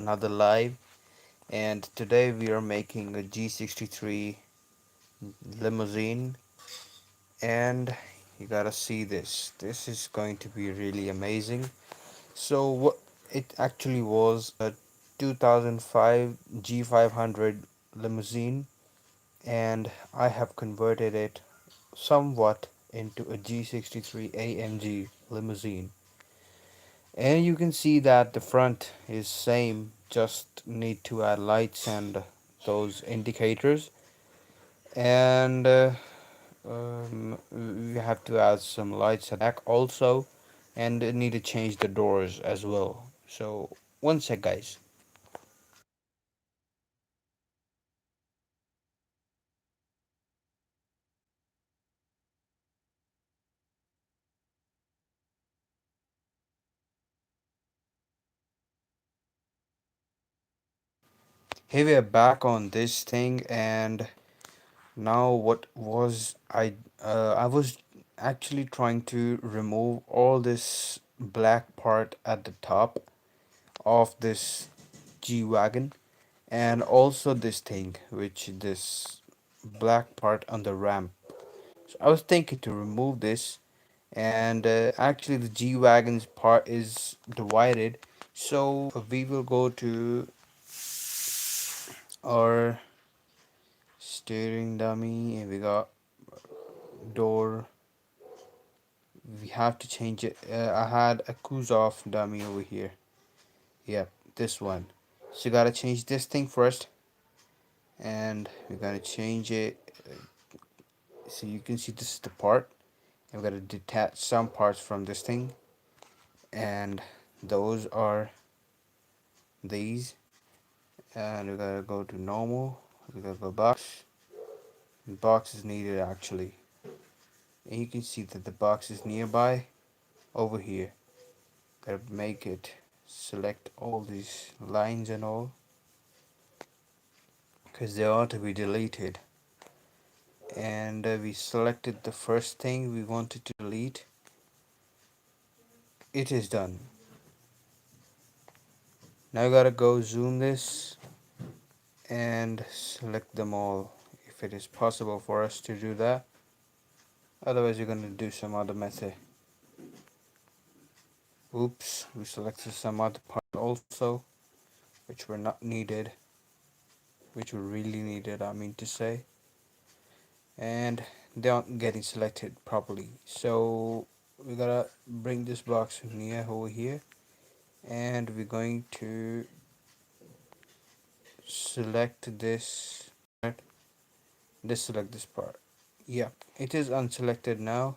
another live, and today we are making a G63 limousine, and you gotta see this. This is going to be really amazing. So what it actually was a 2005 G500 limousine, and I have converted it somewhat into a G63 AMG limousine. And you can see that the front is same, just need to add lights and those indicators, and we have to add some lights at the back also, and need to change the doors as well. So one sec, guys. Here we are back on this thing, and now what was I was actually trying to remove all this black part at the top of this G-Wagon, and also this thing, which this black part on the ramp. So I was thinking to remove this, and actually the G-Wagon's part is divided, so we will go to our steering dummy, and we got door. We have to change it. I had a Kuzov dummy over here. Yep, this one. So you gotta change this thing first, and we're gonna change it. So you can see this is the part. I'm gonna detach some parts from this thing, and those are these. And we gotta go to normal. We gotta go box. Box is needed actually, and you can see that the box is nearby over here. Gotta make it select all these lines and all, because they ought to be deleted. And we selected the first thing we wanted to delete. It is done. Now I gotta go zoom this and select them all if it is possible for us to do that. Otherwise you're gonna do some other method. Oops, we selected some other part also, which were not needed, which were really needed, I mean to say, and they aren't getting selected properly. So we gotta bring this box near over here, and we're going to select this part. Deselect this part. Yep, it is unselected now.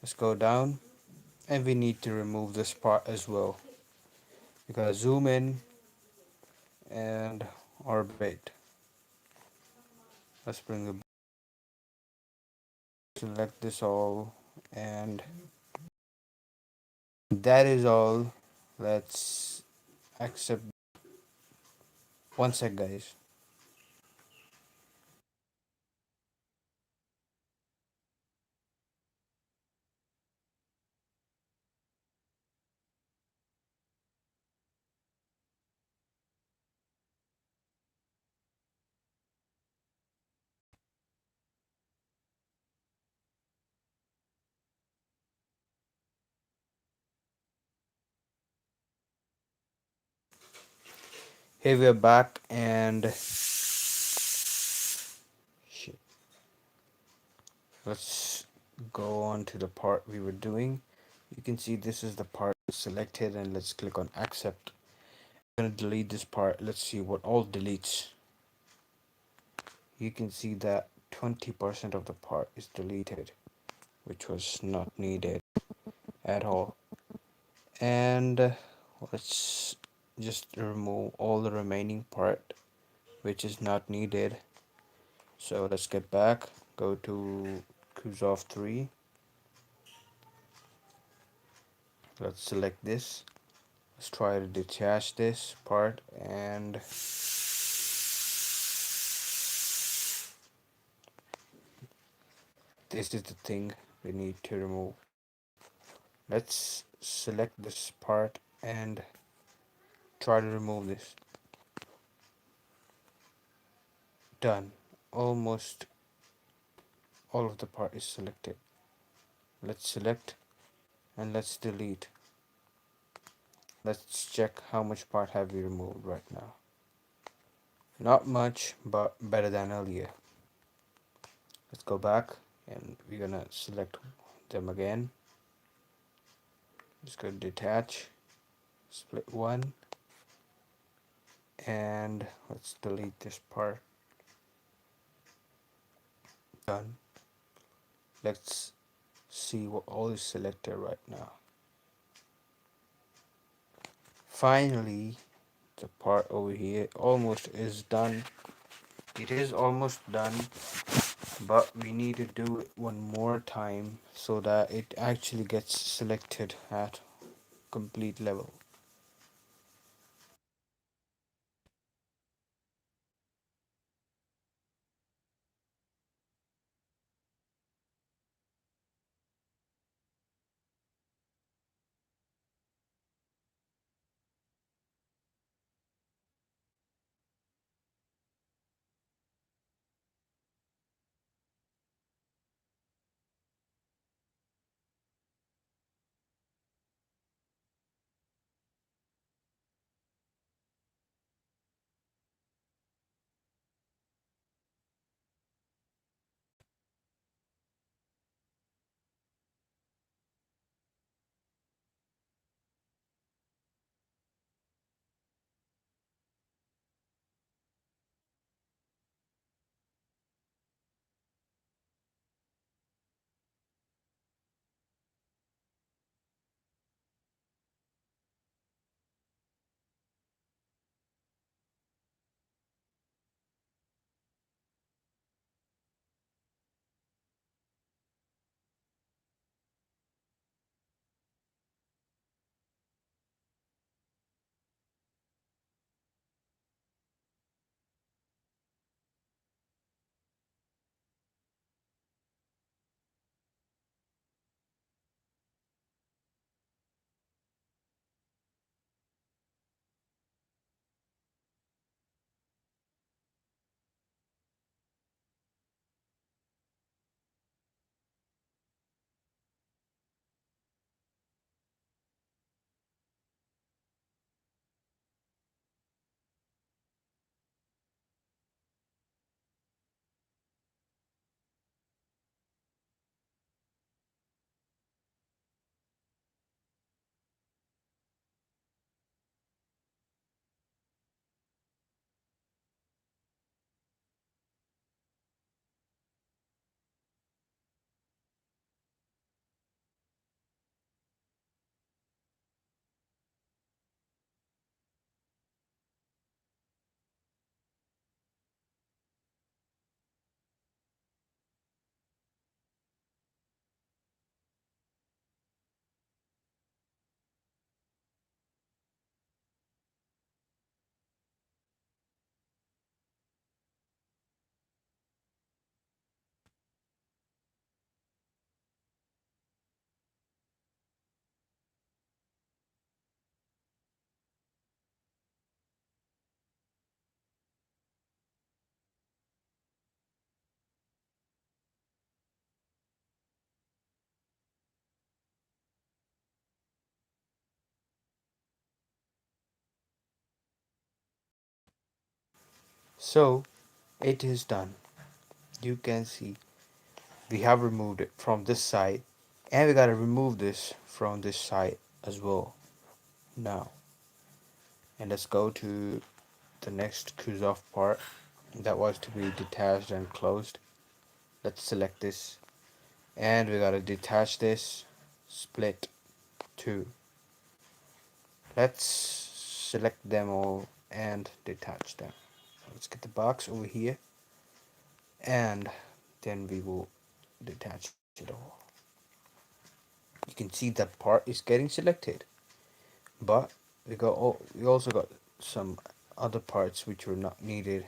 Let's go down, and we need to remove this part as well. We gotta zoom in and orbit. Let's bring it, select this all, and that is all. Let's accept. One sec, guys. Here we are back, and shit. Let's go on to the part we were doing. You can see this is the part selected, and let's click on accept. I'm gonna delete this part. Let's see what all deletes. You can see that 20% of the part is deleted, which was not needed at all. And let's just remove all the remaining part which is not needed. So let's get back, go to Kuzov 3. Let's select this. Let's try to detach this part, and this is the thing we need to remove. Let's select this part and Try to remove this. Done. Almost all of the part is selected. Let's select and let's delete. Let's check how much part have we removed right now. Not much, but better than earlier. Let's go back and we're gonna select them again. Just go detach, split one, and let's delete this part. Done. Let's see what all is selected right now. Finally, the part over here almost is done. It is almost done, but we need to do it one more time so that it actually gets selected at complete level. So it is done. You can see we have removed it from this side, and we gotta remove this from this side as well now. And let's go to the next Kuzov part that was to be detached and closed. Let's select this, and we gotta detach this, split two. Let's select them all and detach them. Let's get the box over here, and then we will detach it all. You can see that part is getting selected, but we also got some other parts which were not needed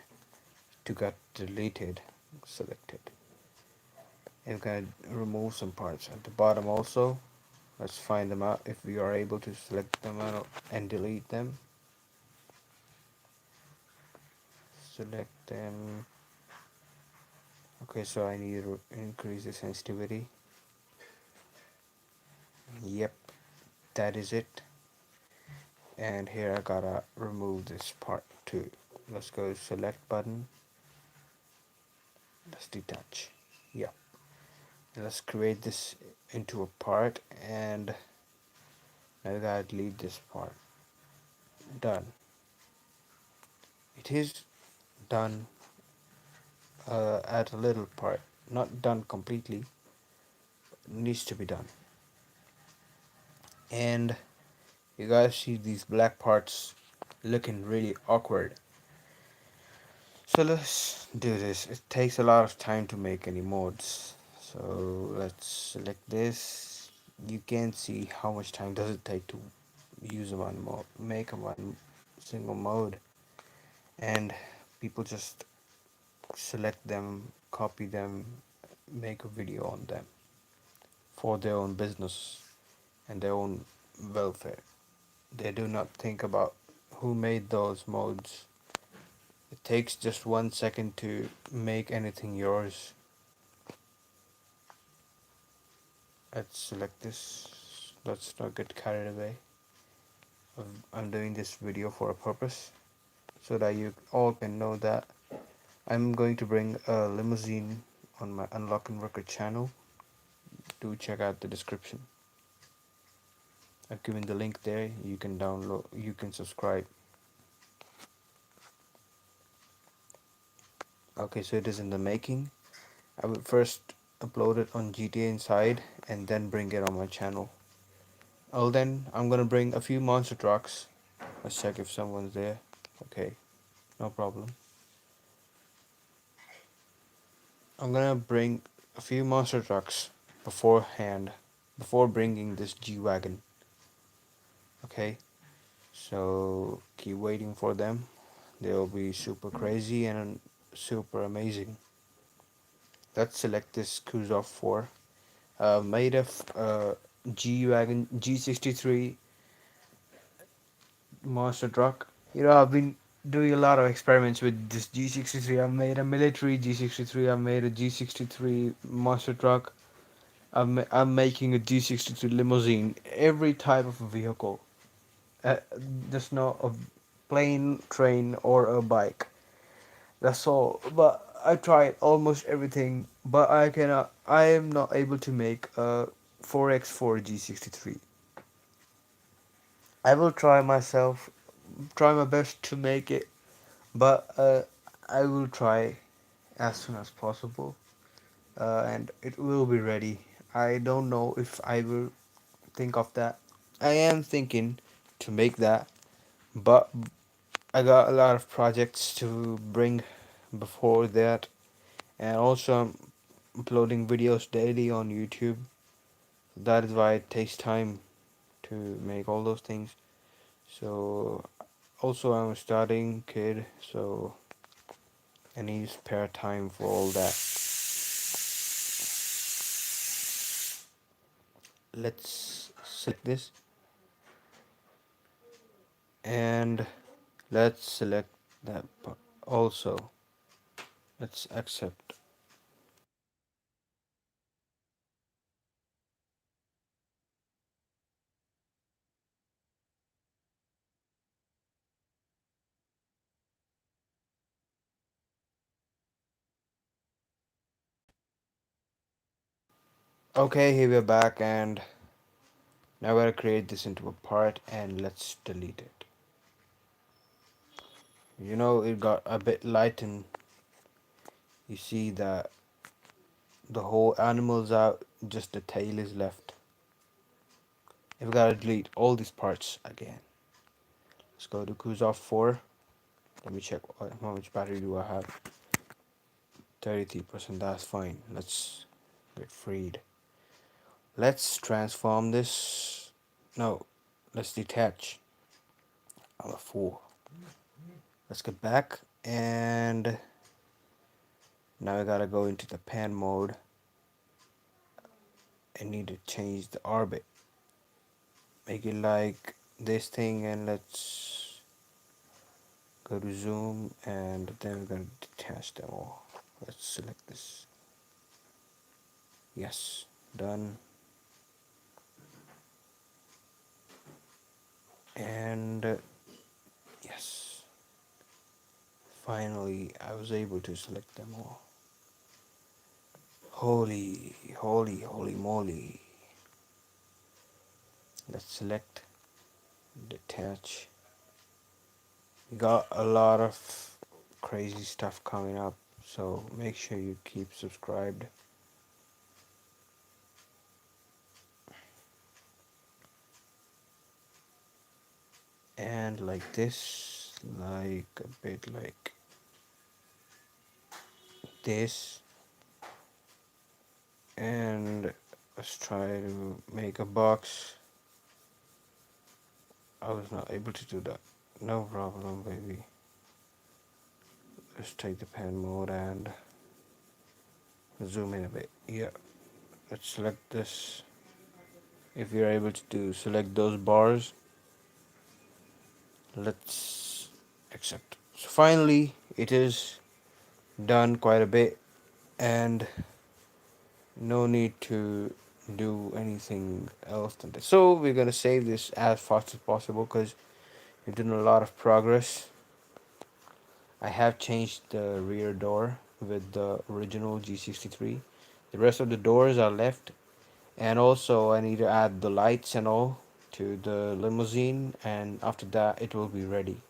to get deleted selected. And we're gonna remove some parts at the bottom also. Let's find them out if we are able to select them out and delete them. select them. Okay, so I need to increase the sensitivity. Yep, that is it. And here I gotta remove this part too. Let's go select button. Let's detach. Yep. Let's create this into a part, and now we gotta delete this part. Done. It is done at a little part, not done completely. Needs to be done. And you guys see these black parts looking really awkward. So let's do this. It takes a lot of time to make any modes. So let's select this. You can see how much time does it take to use one mode, make a one single mode, and people just select them, copy them, make a video on them for their own business and their own welfare. They do not think about who made those modes. It takes just 1 second to make anything yours. Let's select this. Let's not get carried away. I'm doing this video for a purpose so that you all can know that I'm going to bring a limousine on my Unlock and Record channel. Do check out the description. I've given the link there. You can download, you can subscribe. Okay, so it is in the making. I will first upload it on GTA Inside and then bring it on my channel. Oh, then I'm gonna bring a few monster trucks. Let's check if someone's there. Okay, no problem. I'm gonna bring a few monster trucks beforehand, before bringing this G-Wagon. Okay, so keep waiting for them. They'll be super crazy and super amazing. Let's select this Kuzov 4, made of G-Wagon G63 monster truck. You know, I've been doing a lot of experiments with this G63. I've made a military G63. I've made a G63 monster truck. I'm making a G63 limousine. Every type of vehicle. Uh, just not a plane, train, or a bike. That's all. But I tried almost everything. But I cannot. I am not able to make a 4x4 G63. I will try myself. Try my best to make it, but I will try as soon as possible, and it will be ready. I don't know if I will think of that. I am thinking to make that, but I got a lot of projects to bring before that, and also I'm uploading videos daily on YouTube. That is why it takes time to make all those things. So also I'm a studying kid, so I need spare time for all that. Let's select this and let's select that also. Let's accept. Okay, here we're back, and now we're gonna create this into a part, and let's delete it. You know, it got a bit light, and you see that the whole animal's out, just the tail is left. And we gotta delete all these parts again. Let's go to Kuzov 4. Let me check how much battery do I have. 33%, that's fine. Let's get freed. Let's transform this. No, let's detach. I'm a fool. Let's get back, and now I gotta go into the pan mode. I need to change the orbit. Make it like this thing, and let's Go to zoom, and then we're going to detach them all. Let's select this. Yes, done. And yes, finally I was able to select them all. Holy moly. Let's select, detach. We got a lot of crazy stuff coming up, so make sure you keep subscribed. And like this, like a bit like this, and let's try to make a box. I was not able to do that. No problem, baby. Let's take the pen mode and zoom in a bit. Yeah, let's select this. If you're able to do, select those bars. Let's accept. So finally, it is done quite a bit, and no need to do anything else than this. So we're gonna save this as fast as possible because we've done a lot of progress. I have changed the rear door with the original G63. The rest of the doors are left, and also I need to add the lights and all to the limousine, and after that it will be ready.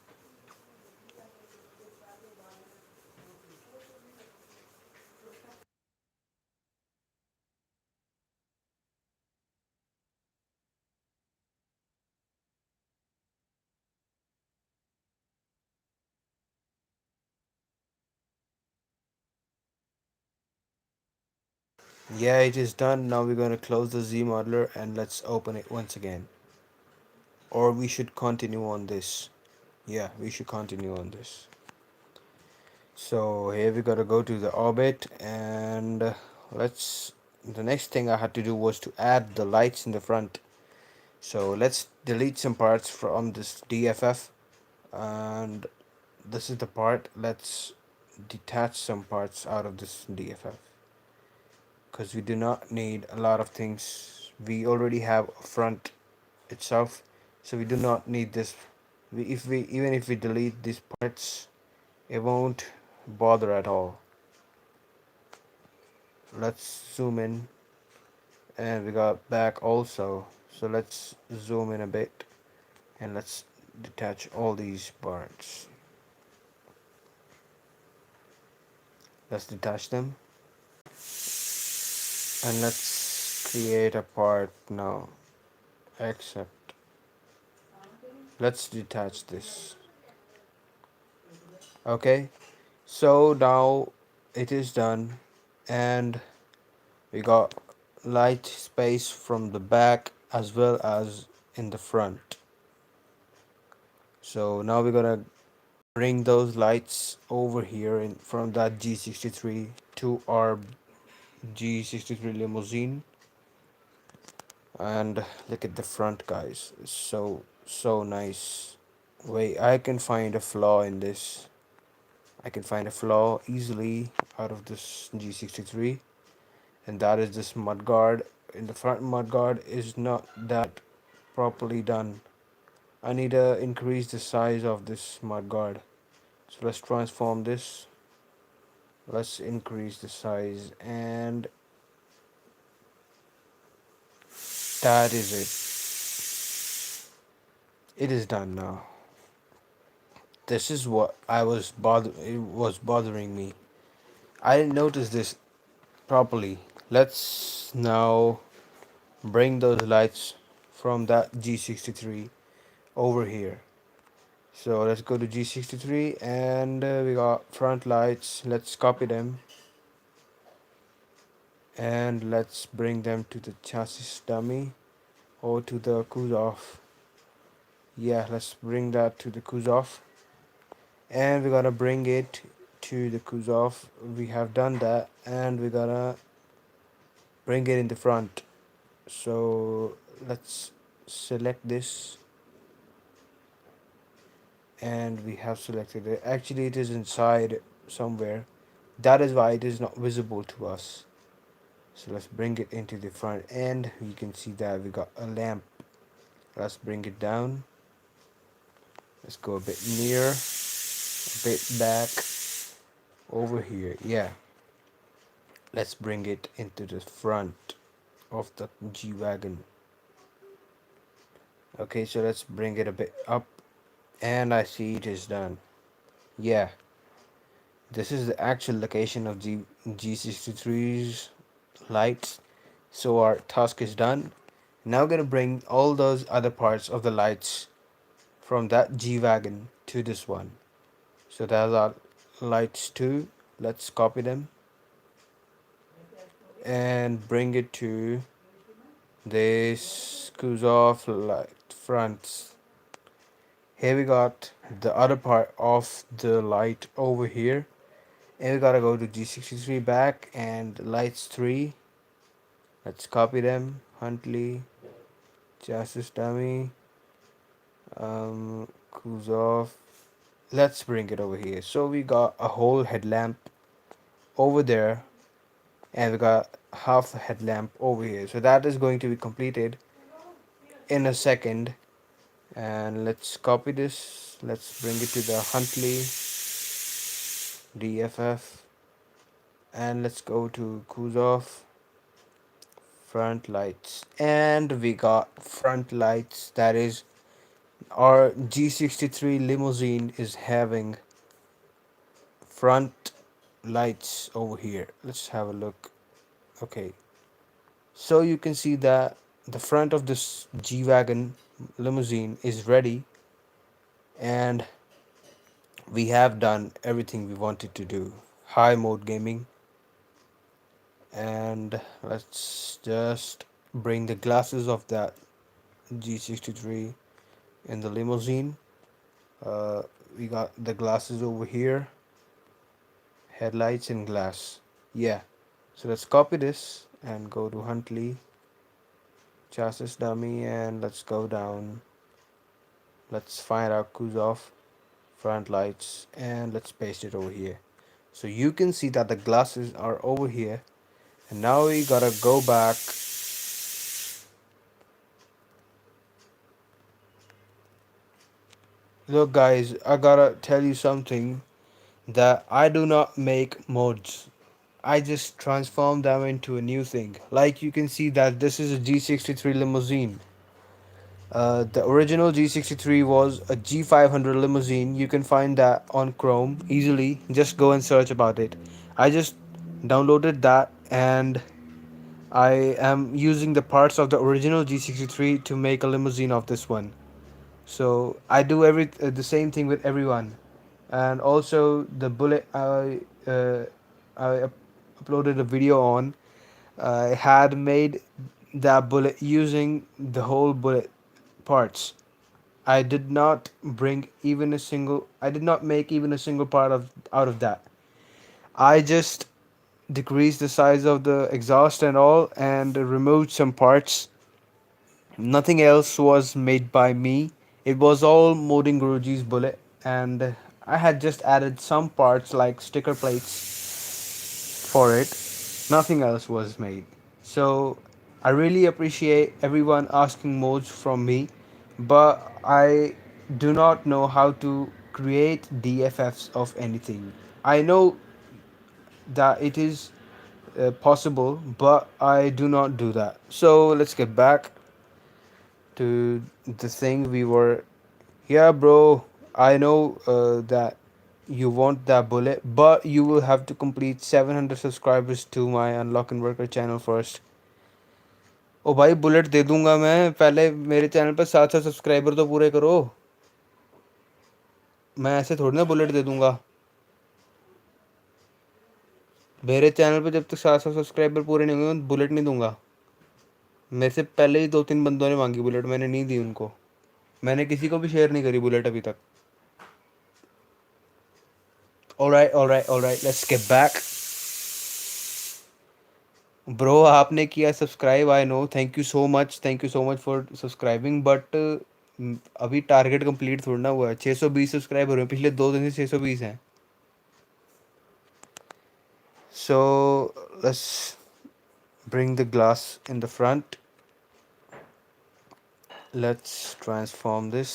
Yeah, it is done. Now we're going to close the Z modeler and let's open it once again. Or we should continue on this. Yeah, we should continue on this. So here we gotta go to the orbit, and let's, the next thing I had to do was to add the lights in the front. So let's delete some parts from this DFF, and this is the part. Let's detach some parts out of this DFF because we do not need a lot of things. We already have a front itself, so we do not need this. If we, even if we delete these parts, it won't bother at all. Let's zoom in, and we got back also, so let's zoom in a bit and let's detach all these parts. Let's detach them, and let's create a part now. Accept. Let's detach this. Okay, so now it is done, and we got light space from the back as well as in the front. So now we're gonna bring those lights over here in from that G63 to our G63 limousine, and look at the front, guys. It's so nice. Wait, I can find a flaw in this. I can find a flaw easily out of this G63, and that is this mudguard. In the front, mudguard is not that properly done. I need to increase the size of this mudguard. So let's transform this. Let's increase the size, and that is it. It is done now. This is what it was bothering me. I didn't notice this properly. Let's now bring those lights from that G63 over here. So let's go to G63, and we got front lights. Let's copy them and let's bring them to the chassis dummy or to the kuzov. Yeah, let's bring that to the kuzov, and we're gonna bring it to the kuzov. We have done that, and we're gonna bring it in the front. So let's select this, and we have selected it. Actually, it is inside somewhere. That is why it is not visible to us. So let's bring it into the front end. You can see that we got a lamp. Let's bring it down. Let's go a bit near, a bit back, over here. Yeah, let's bring it into the front of the G-Wagon. Okay, so let's bring it a bit up, and I see it is done. Yeah, this is the actual location of G63's lights. So our task is done. Now we're gonna bring all those other parts of the lights from that G-Wagon to this one. So that's our lights too. Let's copy them and bring it to this Kuzov light fronts. Here we got the other part of the light over here. And we gotta go to G63 back and lights 3. Let's copy them. Huntley, chassis dummy, Kuzov. Let's bring it over here. So we got a whole headlamp over there, and we got half a headlamp over here. So that is going to be completed in a second. And let's copy this. Let's bring it to the Huntley DFF, and let's go to Kuzov front lights, and we got front lights. That is, our G63 limousine is having front lights over here. Let's have a look. Okay, so you can see that the front of this G-Wagon limousine is ready, and we have done everything we wanted to do. High mode gaming. And let's just bring the glasses of that G63 in the limousine. We got the glasses over here, headlights and glass. Yeah, so let's copy this and go to Huntley chassis dummy, and let's go down. Let's find out Kuzov front lights, and let's paste it over here. So you can see that the glasses are over here, and now we gotta go back. Look guys, I gotta tell you something, that I do not make mods. I just transform them into a new thing. Like you can see that this is a G63 limousine. The original G63 was a G500 limousine. You can find that on Chrome easily. Just go and search about it. I just downloaded that, and I am using the parts of the original G63 to make a limousine of this one. So I do the same thing with everyone. And also the bullet I uploaded a video on. I had made that bullet using the whole bullet parts. I did not bring even a single. I did not make even a single part of out of that. I just decreased the size of the exhaust and all, and removed some parts. Nothing else was made by me. It was all Moding Guruji's bullet, and I had just added some parts like sticker plates for it. Nothing else was made. So I really appreciate everyone asking modes from me, but I do not know how to create DFFs of anything. I know that it is possible, but I do not do that. So let's get back to the thing we were. Yeah, bro, I know that you want that bullet, but you will have to complete 700 subscribers to my Unlock and Worker channel first. ओ भाई bullet दे दूंगा मैं, पहले मेरे channel पर 700 subscriber तो पूरे करो. मैं ऐसे थोड़ी ना बुलेट दे दूंगा. मेरे चैनल पे जब तक 700 सब्सक्राइबर पूरे नहीं होंगे, बुलेट नहीं दूंगा. मेरे से पहले ही 2-3 बंदों ने मांगी बुलेट, मैंने नहीं दी उनको. मैंने किसी को भी शेयर नहीं करी बुलेट अभी तक. Alright, let's get back. Bro, आपने किया subscribe, I know. Thank you so much for subscribing, but अभी टारगेट कंप्लीट थोड़ा ना हुआ है, 620 सब्सक्राइबर हुए पिछले 2 दिन से, 620 हैं। So let's bring the glass in the front. Let's transform this,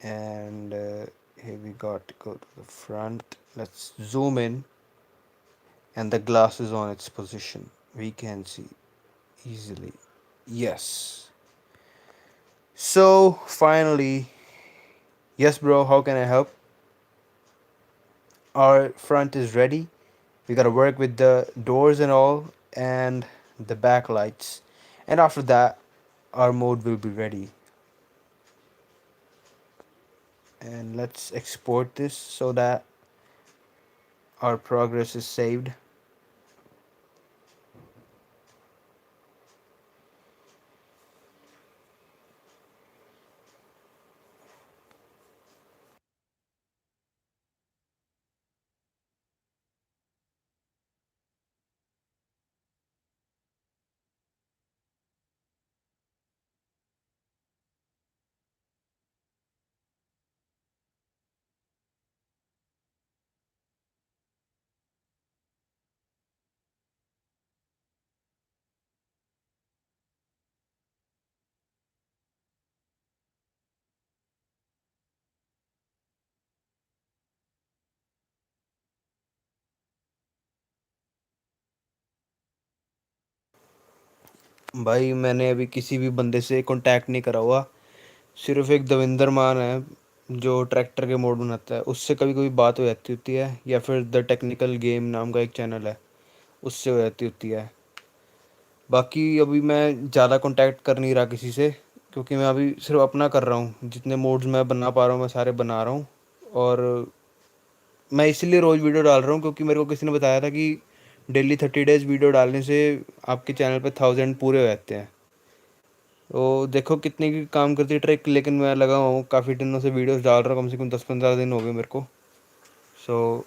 and here we got to go to the front. Let's zoom in, and the glass is on its position. We can see easily. Yes. So finally, yes, bro. How can I help? Our front is ready. We gotta work with the doors and all, and the backlights, and after that, our mode will be ready. And let's export this so that our progress is saved. भाई मैंने अभी किसी भी बंदे से contact नहीं करा हुआ, सिर्फ एक दविंदर मान है जो ट्रैक्टर के मोड बनाता है, उससे कभी कभी बात हो जाती होती है, या फिर द टेक्निकल गेम नाम का एक चैनल है, उससे हो जाती होती है। बाकी अभी मैं ज़्यादा कांटेक्ट कर नहीं रहा किसी से, क्योंकि मैं अभी सिर्फ अपना कर रहा हूँ, जितने मोड्स मैं बना पा रहा हूँ मैं सारे बना रहा हूँ। और मैं इसलिए रोज़ वीडियो डाल रहा हूँ क्योंकि मेरे को किसी ने बताया था कि डेली 30 डेज वीडियो डालने से आपके चैनल पे 1000 पूरे हो जाते हैं। तो देखो कितने की काम करती है ट्रिक, लेकिन मैं लगा हुआ हूँ काफ़ी दिनों से वीडियोस डाल रहा हूँ, कम से कम 10-15 दिन हो गए मेरे को। सो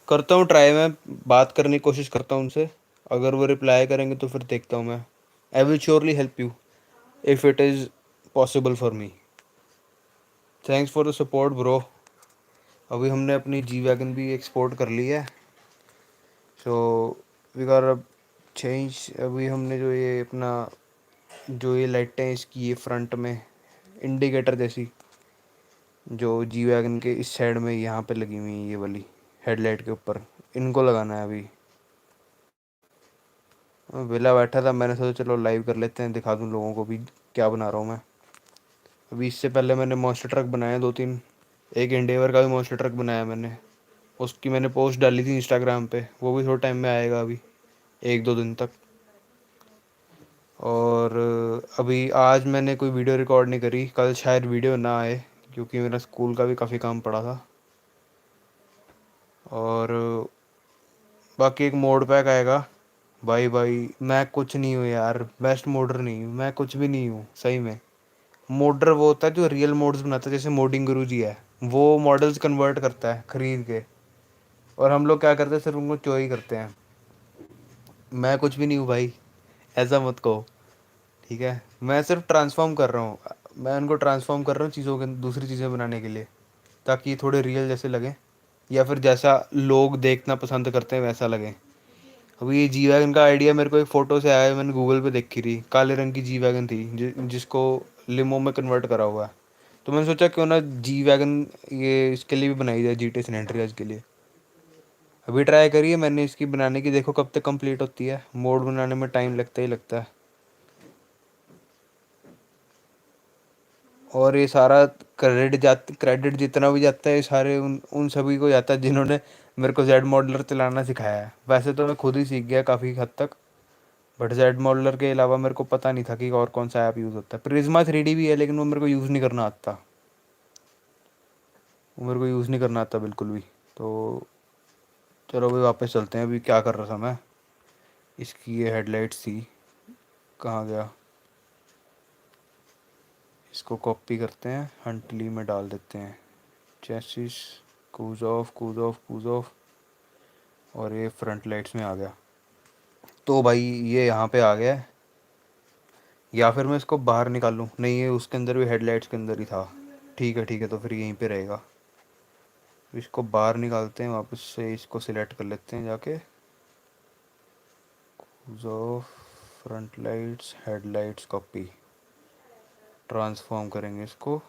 करता हूँ ट्राई, मैं बात करने की कोशिश करता हूँ उनसे, अगर वो रिप्लाई करेंगे तो फिर देखता हूँ मैं। I will surely help you if it is possible for me. Thanks for the support bro. अभी हमने अपनी जी वैगन भी एक्सपोर्ट कर ली है। सो वी गॉट अब चेंज। अभी हमने जो ये अपना, जो ये लाइटें हैं इसकी, ये फ्रंट में इंडिकेटर जैसी जो जी वैगन के इस साइड में यहाँ पे लगी हुई है, ये वाली हेडलाइट के ऊपर, इनको लगाना है अभी। मैं वेला बैठा था, मैंने सोचा चलो लाइव कर लेते हैं, दिखा दूँ लोगों को भी क्या बना रहा हूँ मैं। अभी इससे पहले मैंने मॉन्स्टर ट्रक बनाया 2-3, एक इंडेवर का भी मॉन्स्टर ट्रक बनाया मैंने, उसकी मैंने पोस्ट डाली थी इंस्टाग्राम पे, वो भी थोड़ा टाइम में आएगा अभी, 1-2 दिन तक। और अभी आज मैंने कोई वीडियो रिकॉर्ड नहीं करी, कल शायद वीडियो ना आए क्योंकि मेरा स्कूल का भी काफ़ी काम पड़ा था। और बाकी एक मोड पैक आएगा। भाई भाई मैं कुछ नहीं हूँ यार, बेस्ट मोडर नहीं हूँ मैं, कुछ भी नहीं हूँ सही में। मोडर वो होता है जो रियल मोड्स बनाता है, जैसे मोडिंग गुरु जी है, वो मॉडल्स कन्वर्ट करता है खरीद के, और हम लोग क्या करते हैं, सिर्फ उनको चोरी करते हैं। मैं कुछ भी नहीं हूँ भाई, ऐसा मत कहो, ठीक है। मैं सिर्फ ट्रांसफॉर्म कर रहा हूँ, मैं उनको ट्रांसफॉर्म कर रहा हूँ चीज़ों के, दूसरी चीज़ें बनाने के लिए, ताकि ये थोड़े रियल जैसे लगें, या फिर जैसा लोग देखना पसंद करते हैं वैसा लगे। अभी ये जी वैगन का आइडिया मेरे को एक फ़ोटो से आया है, मैंने गूगल पे देखी थी, काले रंग की जी वैगन थी जिसको लिमो में कन्वर्ट करा हुआ है। तो मैंने सोचा क्यों ना जी वैगन ये इसके लिए भी बनाई जाए, जी टी सन एंड्रियाज के लिए। अभी ट्राई करिए मैंने इसकी बनाने की, देखो कब तक कंप्लीट होती है, मोड बनाने में टाइम लगता ही लगता है। और ये सारा क्रेडिट जितना भी जाता है, ये सारे उन उन सभी को जाता है जिन्होंने मेरे को जेड मॉडलर चलाना सिखाया है। वैसे तो मैं खुद ही सीख गया काफ़ी हद तक, बट जेड मॉडलर के अलावा मेरे को पता नहीं था कि और कौन सा ऐप यूज़ होता है। प्रिज्मा 3D भी है, लेकिन वो मेरे को यूज़ नहीं करना आता, वो मेरे को यूज़ नहीं करना आता बिल्कुल भी। तो चलो अभी वापस चलते हैं, अभी क्या कर रहा था मैं, इसकी ये हेडलाइट्स थी, कहाँ गया, इसको कॉपी करते हैं, हंटली में डाल देते हैं, चेसिस, कूज ऑफ, और ये फ्रंट लाइट्स में आ गया। तो भाई ये यहाँ पे आ गया है, या फिर मैं इसको बाहर निकाल लूँ? नहीं, ये उसके अंदर भी, हेडलाइट्स के अंदर ही था। ठीक है, तो फिर यहीं पे रहेगा। इसको बाहर निकालते हैं, वापस से इसको सिलेक्ट कर लेते हैं जाके। जो front lights, headlights, copy, transform करेंगे इसको,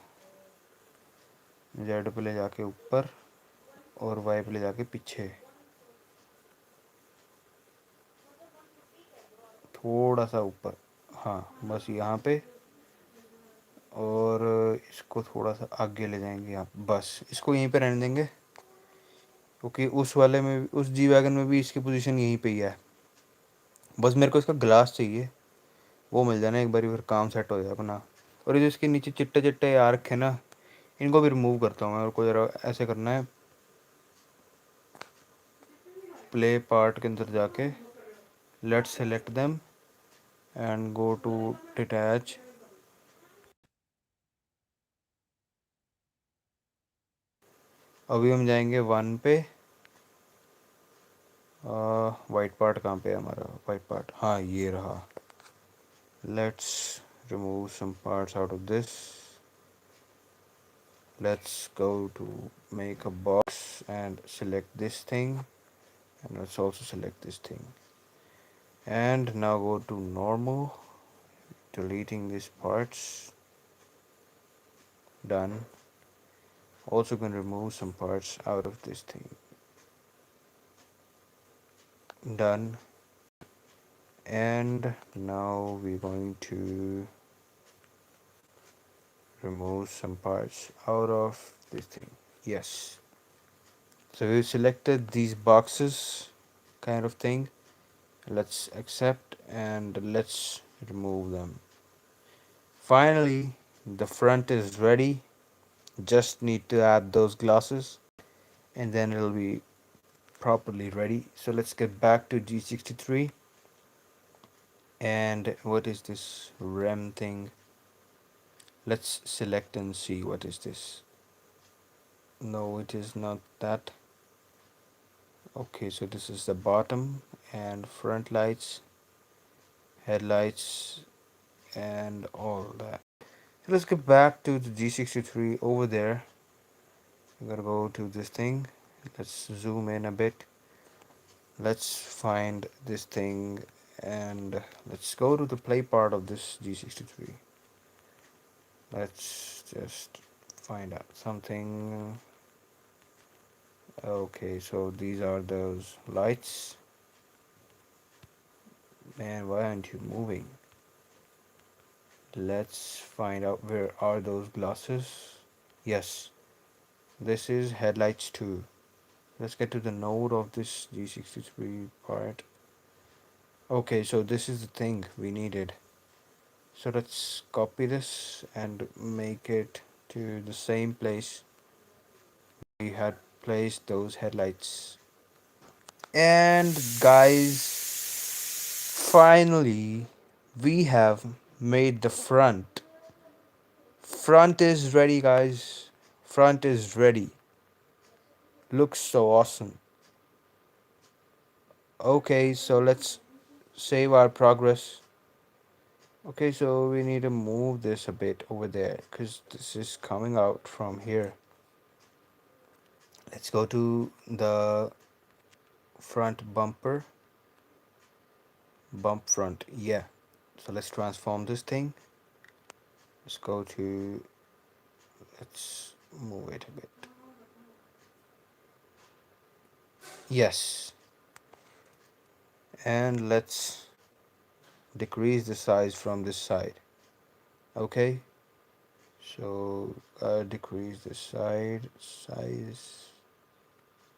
जेड पे ले जाके ऊपर और वाई पे ले जाके पीछे, थोड़ा सा ऊपर। हाँ बस यहाँ पे, और इसको थोड़ा सा आगे ले जाएंगे यहाँ, बस इसको यहीं पे रहने देंगे, क्योंकि उस वाले में, उस जी वैगन में भी इसकी पोजीशन यहीं पे ही है। बस मेरे को इसका ग्लास चाहिए, वो मिल जाना एक बार, फिर काम सेट हो जाए अपना। और ये जो इसके नीचे चिट्टे चिट्टे आ रखे ना, इनको भी रिमूव करता हूँ मैं। और को ज़रा ऐसे करना है, प्ले पार्ट के अंदर जाके let's select them and go to detach. अभी हम जाएंगे वन पे। वाइट पार्ट कहाँ पे है हमारा? वाइट पार्ट, हाँ ये रहा। Let's remove some parts out of this. Let's go to make a box and select this thing, and let's also select this thing, and now go to normal, deleting these parts. Done. Also going to remove some parts out of this thing. Done. And now we're going to remove some parts out of this thing. Yes, so we've selected these boxes kind of thing. Let's accept and let's remove them. Finally, the front is ready. Just need to add those glasses and then it'll be properly ready. So let's get back to G63. And what is this RAM thing? Let's select and see what is this. No, it is not that. Okay, so this is the bottom and front lights, headlights, and all that. So let's get back to the G63 over there. I'm gonna go to this thing. Let's zoom in a bit. Let's find this thing and let's go to the play part of this G63. Let's just find out something. Okay, so these are those lights. Man, why aren't you moving? Let's find out where are those glasses. Yes, this is headlights too. Let's get to the node of this G63 part. Okay, so this is the thing we needed. So let's copy this and make it to the same place we had placed those headlights. And guys, finally we have made the front. Front is ready, guys. Front is ready. Looks so awesome. Okay, so let's save our progress. Okay, so we need to move this a bit over there because this is coming out from here. Let's go to the front bumper. Bump front, yeah. So let's transform this thing. Let's go to, let's move it a bit. Yes. And let's decrease the size from this side. Okay. So decrease the size.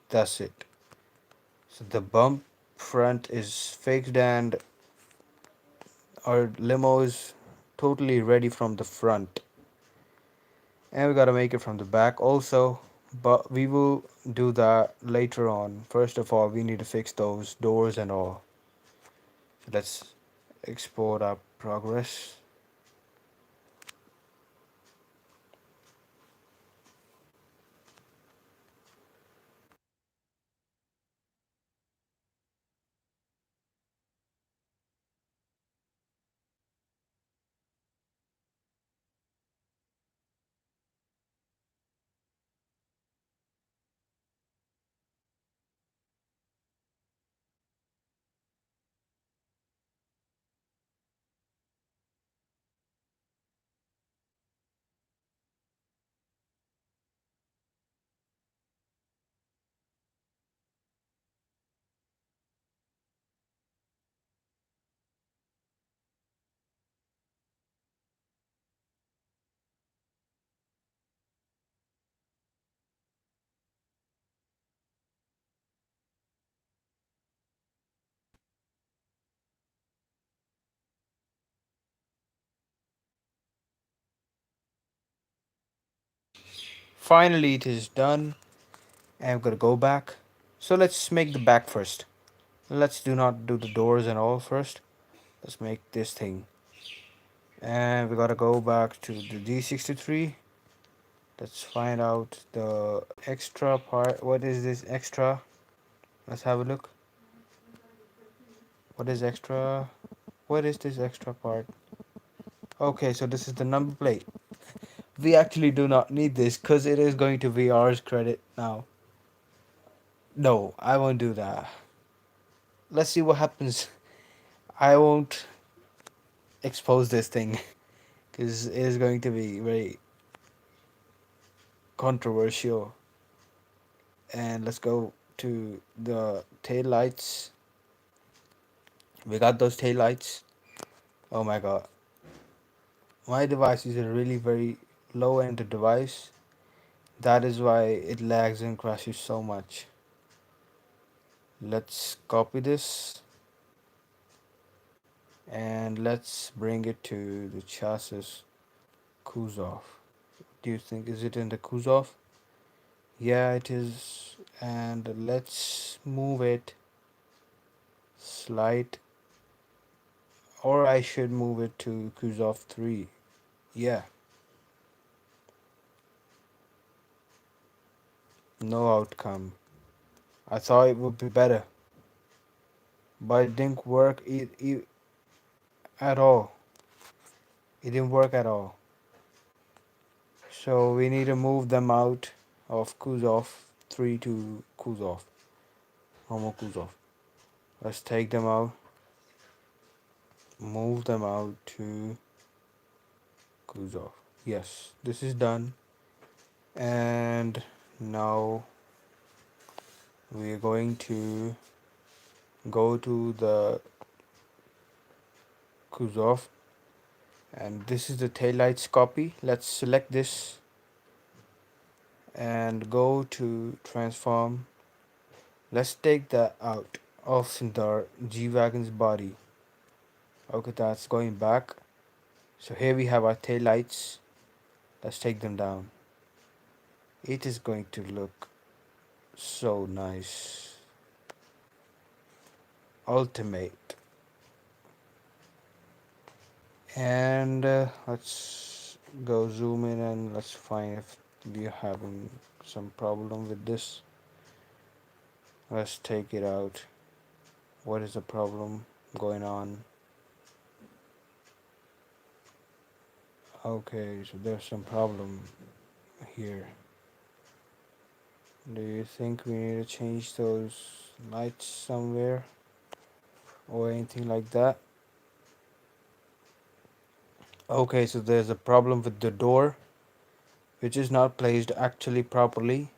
That's it. So the bump front is fixed and our limo is totally ready from the front. And we gotta make it from the back also, but we will do that later on. First of all, we need to fix those doors and all. So let's export our progress. Finally, it is done. And I'm gonna go back. So let's make the back first. Let's do not do the doors and all first. Let's make this thing. And we gotta go back to the G63. Let's find out the extra part. What is this extra? Let's have a look. What is extra? What is this extra part? Okay, so this is the number plate. We actually do not need this because it is going to be ours credit now. No, I won't do that. Let's see what happens. I won't expose this thing because it is going to be very controversial. And let's go to the tail lights. We got those tail lights. Oh my god. My device is a really very low end device. That is why it lags and crashes so much. Let's copy this and let's bring it to the chassis Kuzov. Do you think is it in the Kuzov? Yeah, it is. And let's move it slide, or I should move it to Kuzov 3. Yeah, no outcome. I thought it would be better, but it didn't work at all. It didn't work at all. So we need to move them out of Kuzov 3 to Kuzov. Homo Kuzov. Let's take them out. Move them out to Kuzov. Yes, this is done. And now we're going to go to the Kuzov, and this is the taillights copy. Let's select this and go to transform. Let's take that out of the G-Wagon's body. Okay, that's going back. So here we have our taillights. Let's take them down. It is going to look so nice. Ultimate. And let's go zoom in and let's find if we're having some problem with this. Let's take it out. What is the problem going on? Okay, so there's some problem here. Do you think we need to change those lights somewhere or anything like that? Okay, so there's a problem with the door, which is not placed actually properly,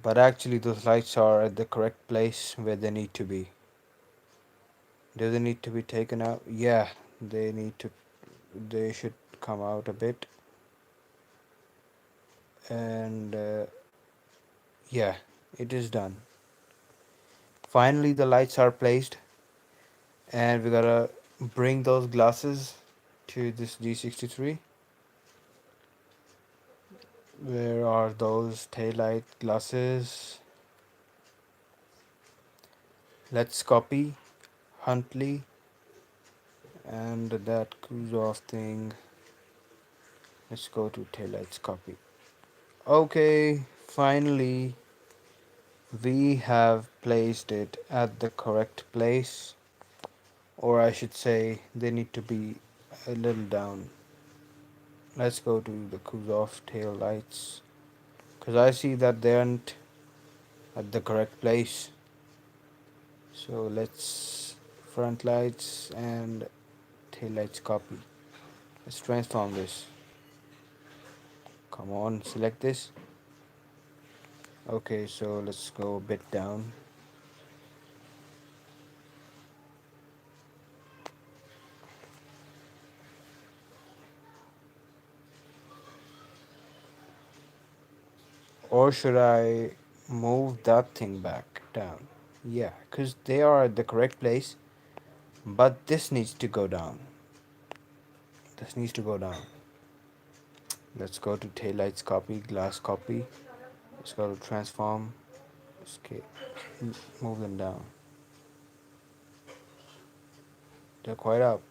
but actually those lights are at the correct place where they need to be. Do they need to be taken out? Yeah, they need to. They should come out a bit. And yeah, it is done. Finally, the lights are placed, and we gotta bring those glasses to this G63. Where are those taillight glasses? Let's copy Huntley and that Kuzov thing. Let's go to taillights copy. Okay, finally we have placed it at the correct place, or I should say they need to be a little down. Let's go to the Kuzov tail lights, because I see that they aren't at the correct place. So let's front lights and tail lights copy. Let's transform this. Come on, select this. Okay, so let's go a bit down. Or should I move that thing back down? Yeah, because they are at the correct place, but this needs to go down. This needs to go down. Let's go to taillights copy, glass copy. Let's go to transform. Escape. Move them down. They're quite up.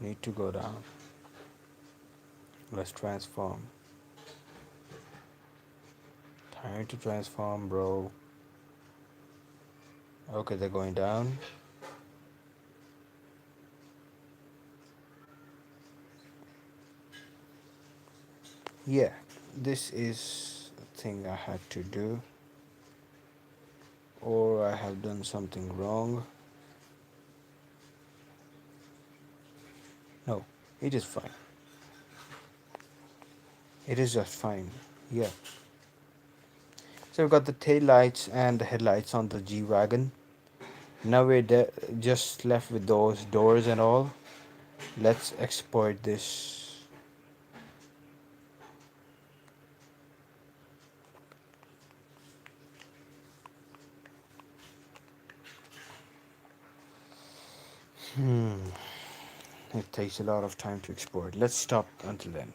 Need to go down. Let's transform. Time to transform, bro. Okay, they're going down. Yeah, this is a thing I had to do, or I have done something wrong. No, it is fine. It is just fine. Yeah. So we've got the tail lights and the headlights on the G-Wagon. Now we're just left with those doors and all. Let's export this. Hmm. It takes a lot of time to export. Let's stop until then.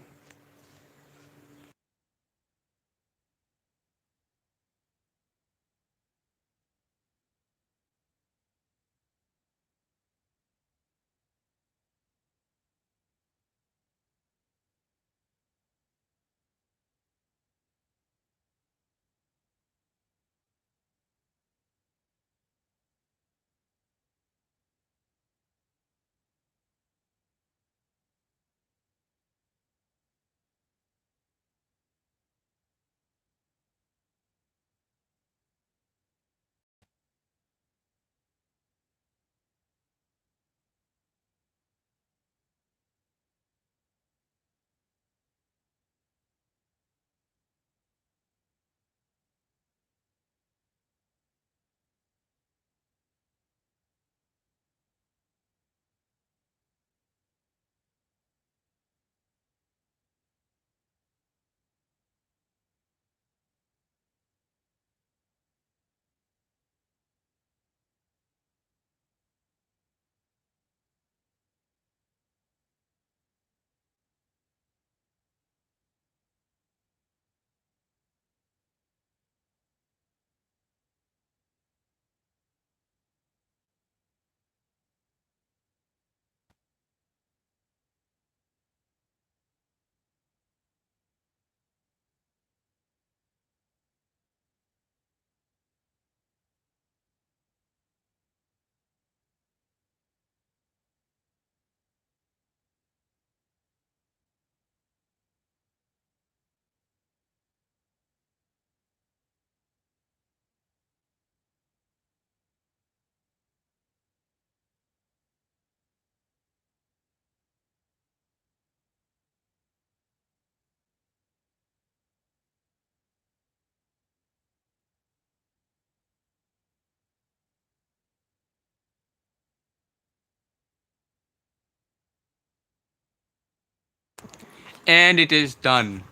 And it is done.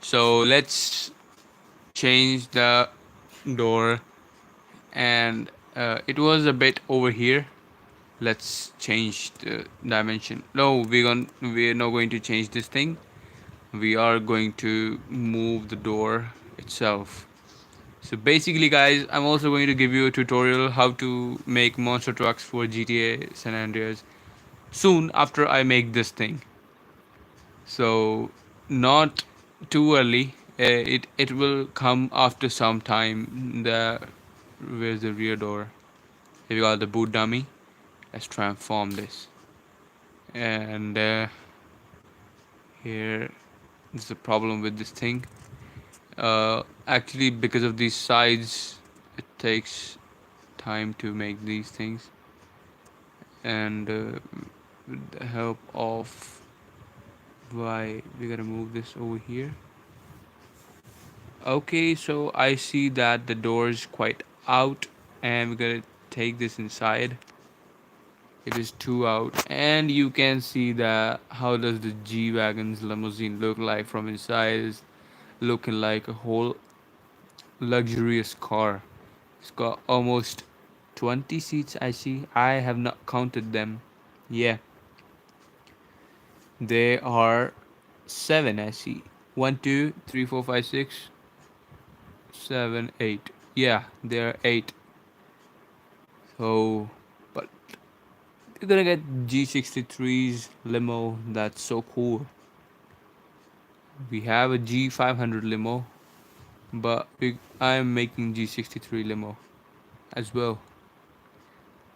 So let's change the door, and it was a bit over here. Let's change the dimension. No, we're not going to change this thing. We are going to move the door itself. So basically guys, I'm also going to give you a tutorial how to make monster trucks for GTA San Andreas soon after I make this thing. So not too early. It will come after some time. The Where's the rear door? Here we got the boot dummy. Let's transform this. And here is the problem with this thing. Actually, because of these sides, it takes time to make these things. And with the help of why we gotta move this over here. Okay, so I see that the door is quite out, and we're gonna take this inside. It is too out, and you can see that how does the G-Wagon's limousine look like from inside. Is looking like a whole luxurious car. It's got almost 20 seats, I see. I have not counted them. Yeah. There are seven, I see. One, two, three, four, five, six, seven, eight. Yeah, there are eight. So, but you're gonna get G63's limo. That's so cool. We have a G500 limo, but I'm making G63 limo as well.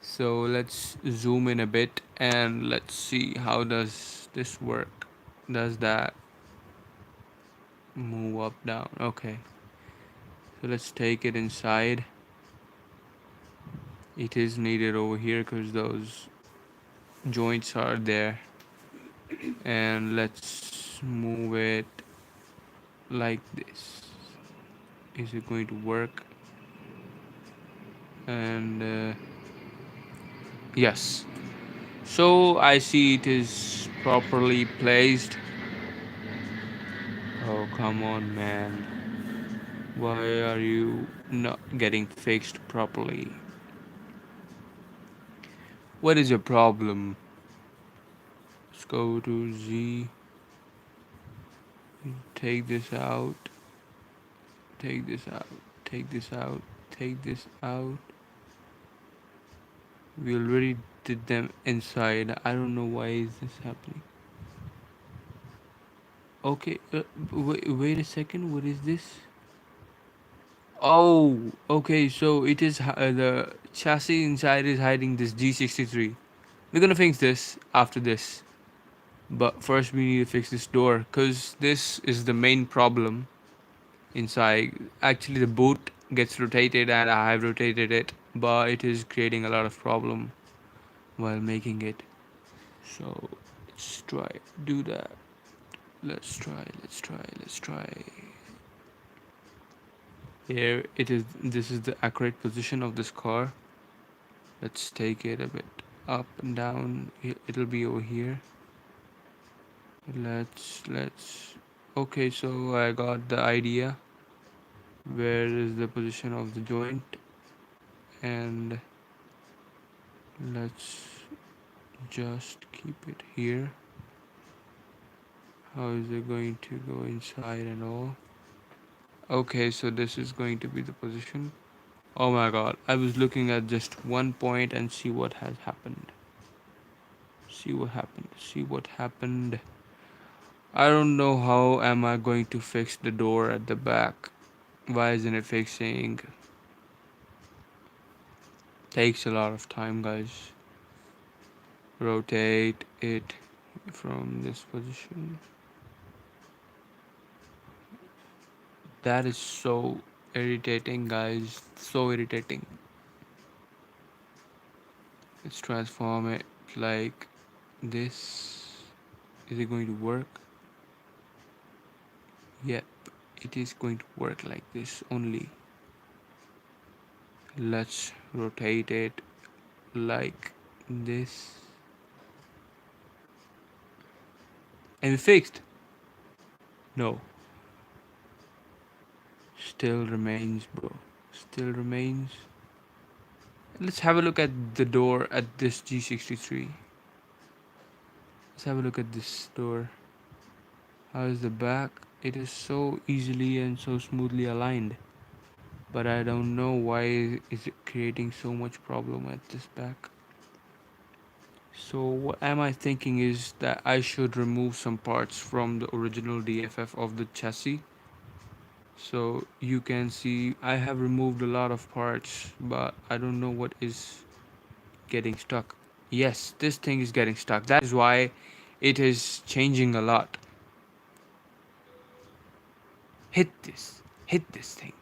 So let's zoom in a bit and let's see how does this work. Does that move up down? Okay. So let's take it inside. It is needed over here because those joints are there. And let's move it like this. Is it going to work? And yes. So I see it is properly placed. Oh, come on, man. Why are you not getting fixed properly? What is your problem? Let's go to Z. Take this out. Take this out. Take this out. Take this out. We already did them inside. I don't know why is this happening. Okay, wait a second. What is this? Oh, okay. So it is the chassis inside is hiding this G63. We're gonna fix this after this. But first we need to fix this door because this is the main problem inside. Actually the boot gets rotated and I have rotated it, but it is creating a lot of problem while making it. So let's try do that. Let's try. Here it is. This is the accurate position of this car. Let's take it a bit up and down. It'll be over here. Let's okay, so I got the idea. Where is the position of the joint? And let's just keep it here. How is it going to go inside and all? Okay, so this is going to be the position. Oh my god, I was looking at just one point and see what has happened. See what happened. I don't know how am I going to fix the door at the back. Why isn't it fixing? Takes a lot of time, guys. Rotate it from this position. That is so irritating, guys. So irritating. Let's transform it like this. Is it going to work? Yep, it is going to work like this only. Let's rotate it like this. And we fixed. No, still remains, bro. Still remains. Let's have a look at the door at this G63. Let's have a look at this door. How is the back? It is so easily and so smoothly aligned. But I don't know why is it creating so much problem at this back. So what am I thinking is that I should remove some parts from the original DFF of the chassis. So you can see I have removed a lot of parts, but I don't know what is getting stuck. Yes, this thing is getting stuck. That is why it is changing a lot. Hit this thing.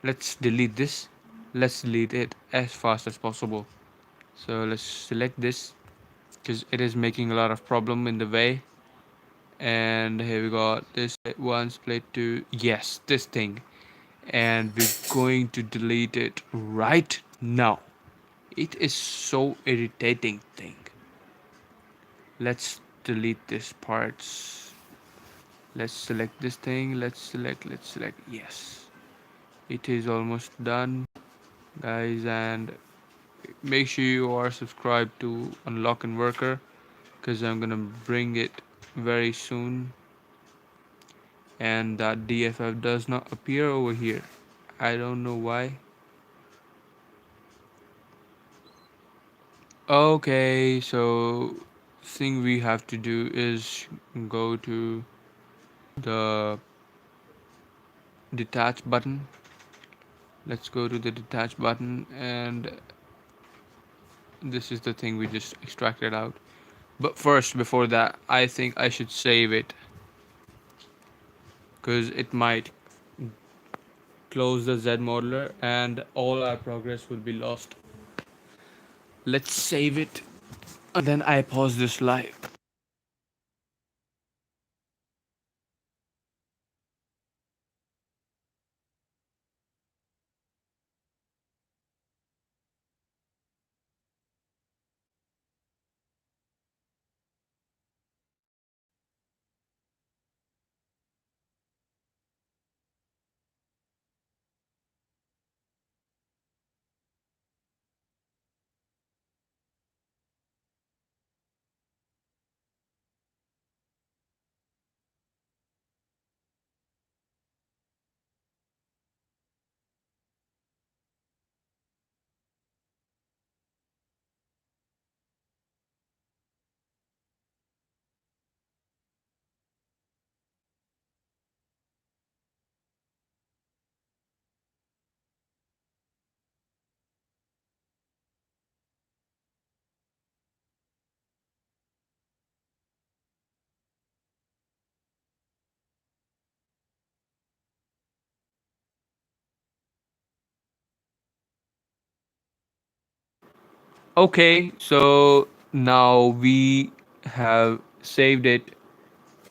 Let's delete this. Let's delete it as fast as possible. So let's select this because it is making a lot of problem in the way. And here we got this one split to yes, this thing. And we're going to delete it right now. It is so irritating thing. Let's delete this parts. Let's select this thing. Let's select. Yes. It is almost done, guys, and make sure you are subscribed to Unlock and Worker because I'm gonna bring it very soon, and that DFF does not appear over here. I don't know why. Okay, so thing we have to do is go to the detach button. Let's go to the detach button, and this is the thing we just extracted out. But first, before that, I think I should save it because it might close the Z modeler and all our progress will be lost. Let's save it, and then I pause this live. Okay, so now we have saved it,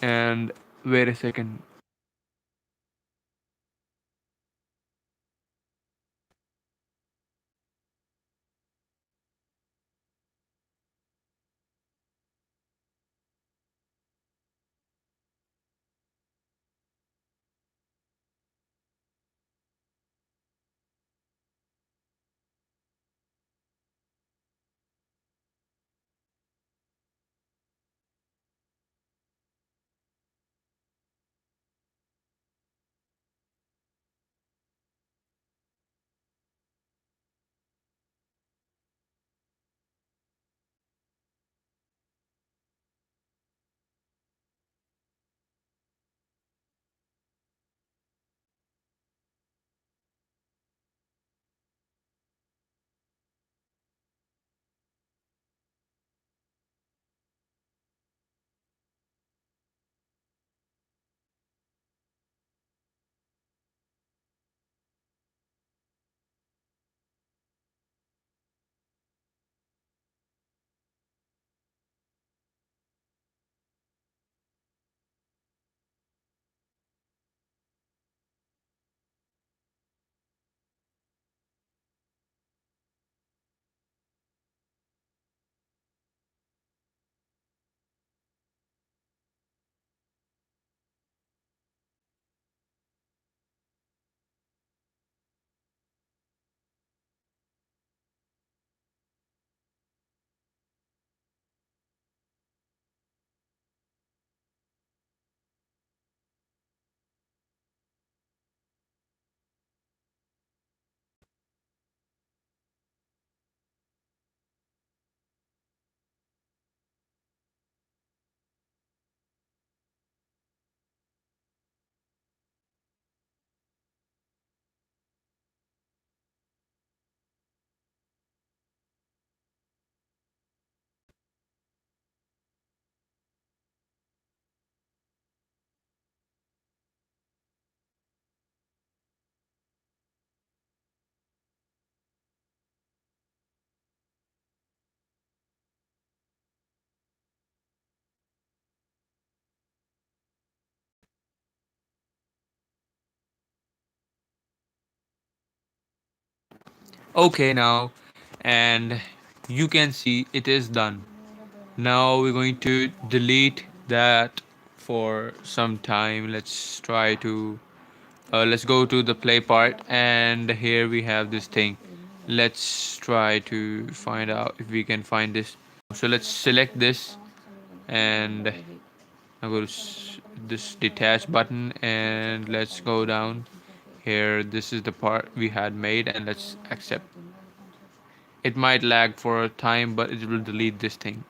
and wait a second. Okay, now, and you can see it is done. Now we're going to delete that for some time. Let's try to let's go to the play part, and here we have this thing. Let's try to find out if we can find this. So let's select this, and I'll go to this detach button, and let's go down here. This is the part we had made, and let's accept. It might lag for a time, but it will delete this thing.